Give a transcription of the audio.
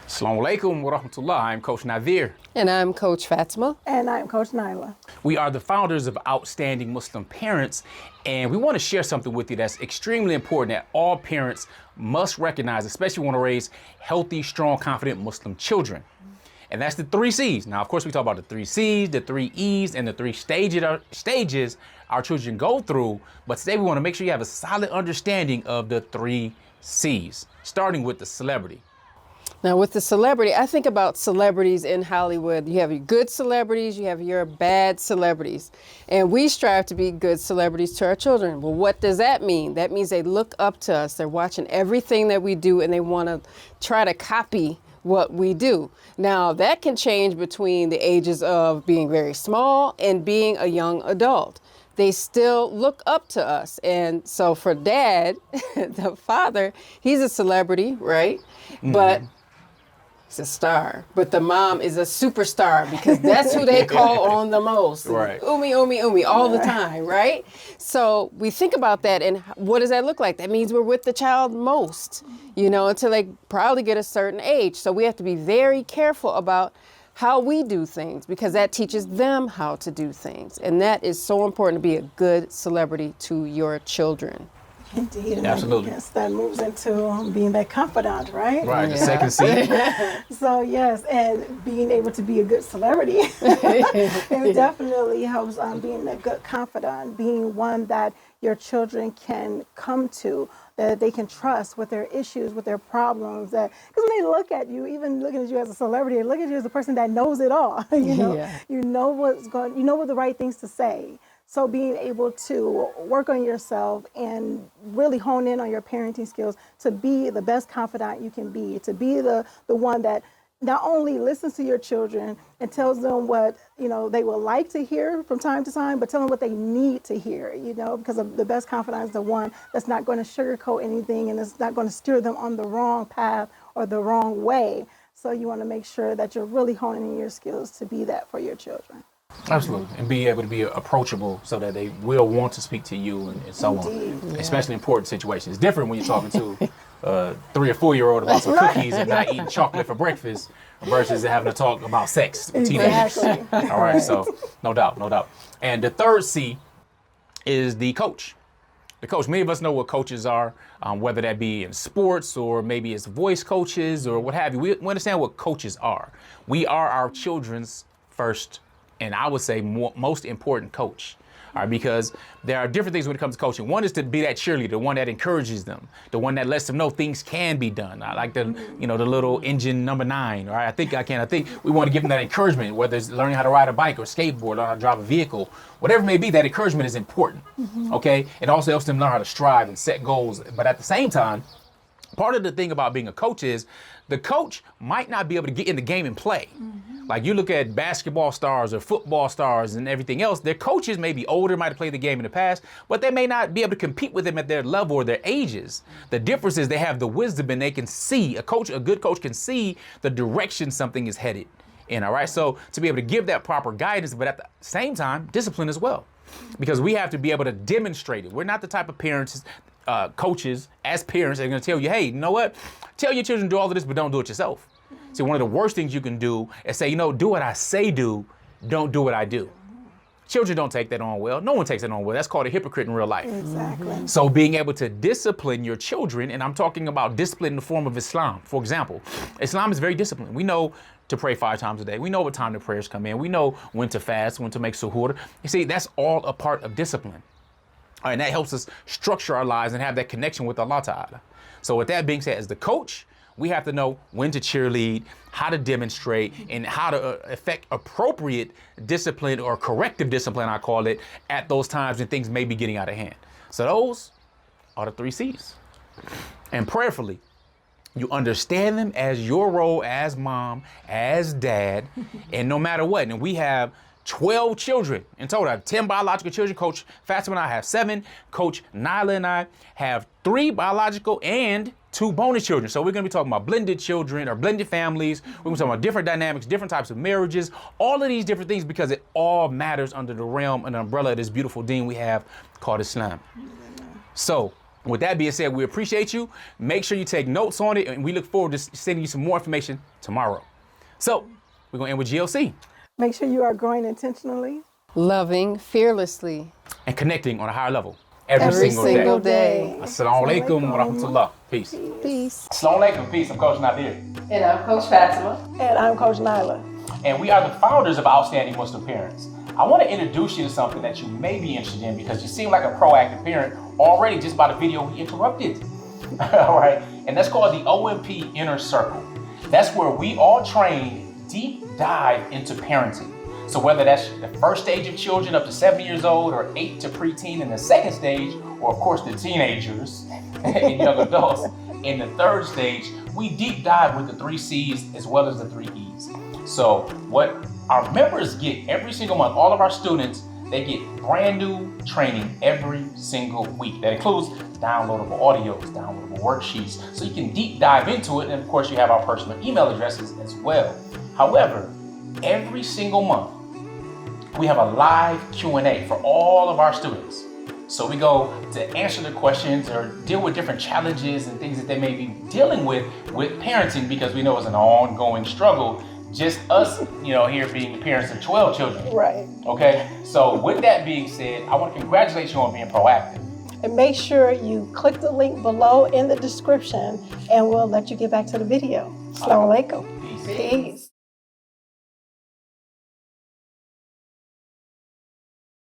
Assalamu alaikum wa rahmatullah. I'm Coach Nadir. And I'm Coach Fatima. And I'm Coach Nyla. We are the founders of Outstanding Muslim Parents, and we want to share something with you that's extremely important that all parents must recognize, especially when they want to raise healthy, strong, confident Muslim children. And that's the 3 C's. Now, of course, we talk about the 3 C's, the 3 E's, and the 3 stages our children go through. But today we want to make sure you have a solid understanding of the 3 C's, starting with the celebrity. Now, with the celebrity, I think about celebrities in Hollywood. You have your good celebrities, you have your bad celebrities. And we strive to be good celebrities to our children. Well, what does that mean? That means they look up to us. They're watching everything that we do, and they want to try to copy what we do. Now, that can change between the ages of being very small and being a young adult. They still look up to us. And so for Dad, the father, he's a celebrity, right? Mm-hmm. But he's a star. But the mom is a superstar because that's who they call on the most. Right. Umi, all the time, right? So we think about that, and what does that look like? That means we're with the child most, until they probably get a certain age. So we have to be very careful about how we do things, because that teaches them how to do things. And that is so important, to be a good celebrity to your children. Indeed. Absolutely. Yes, that moves into being that confidant, right? Right, the second C. So yes, and being able to be a good celebrity, it definitely helps being a good confidant, being one that your children can come to, that they can trust with their issues, with their problems. Because when they look at you, even looking at you as a celebrity, they look at you as a person that knows it all. You know what's going, you know what the right things to say. So being able to work on yourself and really hone in on your parenting skills to be the best confidant you can be, to be the one that not only listens to your children and tells them what they would like to hear from time to time, but tell them what they need to hear, because the best confidant is the one that's not going to sugarcoat anything and it's not going to steer them on the wrong path or the wrong way. So you want to make sure that you're really honing in your skills to be that for your children. Absolutely. And be able to be approachable so that they will want to speak to you and so on, especially in important situations. It's different when you're talking to a 3 or 4-year-old about some cookies and not eating chocolate for breakfast versus having to talk about sex with teenagers. Exactly. All right, so no doubt. And the 3rd C is the coach. The coach, many of us know what coaches are, whether that be in sports or maybe it's voice coaches or what have you. We understand what coaches are. We are our children's first, and I would say most important coach, all right, because there are different things when it comes to coaching. One is to be that cheerleader, the one that encourages them, the one that lets them know things can be done. I like the little engine number 9, all right? I think we want to give them that encouragement, whether it's learning how to ride a bike or skateboard, learn how to drive a vehicle, whatever it may be, that encouragement is important, okay? It also helps them learn how to strive and set goals. But at the same time, part of the thing about being a coach is the coach might not be able to get in the game and play. Like you look at basketball stars or football stars and everything else, their coaches may be older, might have played the game in the past, but they may not be able to compete with them at their level or their ages. The difference is they have the wisdom and they can see, a good coach can see the direction something is headed in, all right? So to be able to give that proper guidance, but at the same time, discipline as well. Because we have to be able to demonstrate it. We're not the type of parents, coaches, as parents, they're gonna tell you, hey, you know what? Tell your children to do all of this, but don't do it yourself. See, one of the worst things you can do is say, do what I say do, don't do what I do. Children don't take that on well. No one takes that on well. That's called a hypocrite in real life. Exactly. So being able to discipline your children, and I'm talking about discipline in the form of Islam. For example, Islam is very disciplined. We know to pray 5 times a day. We know what time the prayers come in. We know when to fast, when to make suhoor. You see, that's all a part of discipline. All right, and that helps us structure our lives and have that connection with Allah Ta'ala. So with that being said, as the coach, we have to know when to cheerlead, how to demonstrate, and how to effect appropriate discipline or corrective discipline, I call it, at those times when things may be getting out of hand. So those are the 3 C's. And prayerfully, you understand them as your role as mom, as dad, and no matter what. And we have 12 children in total. I have 10 biological children. Coach Fatima and I have 7. Coach Nyla and I have 3 biological and 2 bonus children. So we're going to be talking about blended children or blended families. We're going to be talking about different dynamics, different types of marriages, all of these different things, because it all matters under the realm and umbrella of this beautiful deen we have called Islam. So With that being said, we appreciate you. Make sure you take notes on it, and we look forward to sending you some more information tomorrow. So we're going to end with GLC. Make sure you are growing intentionally. Loving fearlessly. And connecting on a higher level every single day. Assalamu alaikum wa rahmatullah. Peace. Peace. Assalamu alaikum. Peace. I'm Coach Nadir. And I'm Coach Fatima. And I'm Coach Nyla. And we are the founders of Outstanding Muslim Parents. I want to introduce you to something that you may be interested in because you seem like a proactive parent already just by the video we interrupted. All right. And that's called the OMP Inner Circle. That's where we all train deep dive into parenting. So whether that's the first stage of children up to 7 years old, or 8 to preteen in the second stage, or of course the teenagers and young adults in the third stage, we deep dive with the 3 C's as well as the 3 E's. So what our members get every single month, all of our students, they get brand new training every single week. That includes downloadable audios, downloadable worksheets, so you can deep dive into it. And of course you have our personal email addresses as well. However, every single month, we have a live Q&A for all of our students. So we go to answer the questions or deal with different challenges and things that they may be dealing with parenting, because we know it's an ongoing struggle. Just us, here being the parents of 12 children. Right. Okay. So with that being said, I want to congratulate you on being proactive. And make sure you click the link below in the description, and we'll let you get back to the video. Assalamu alaikum. Peace. Peace.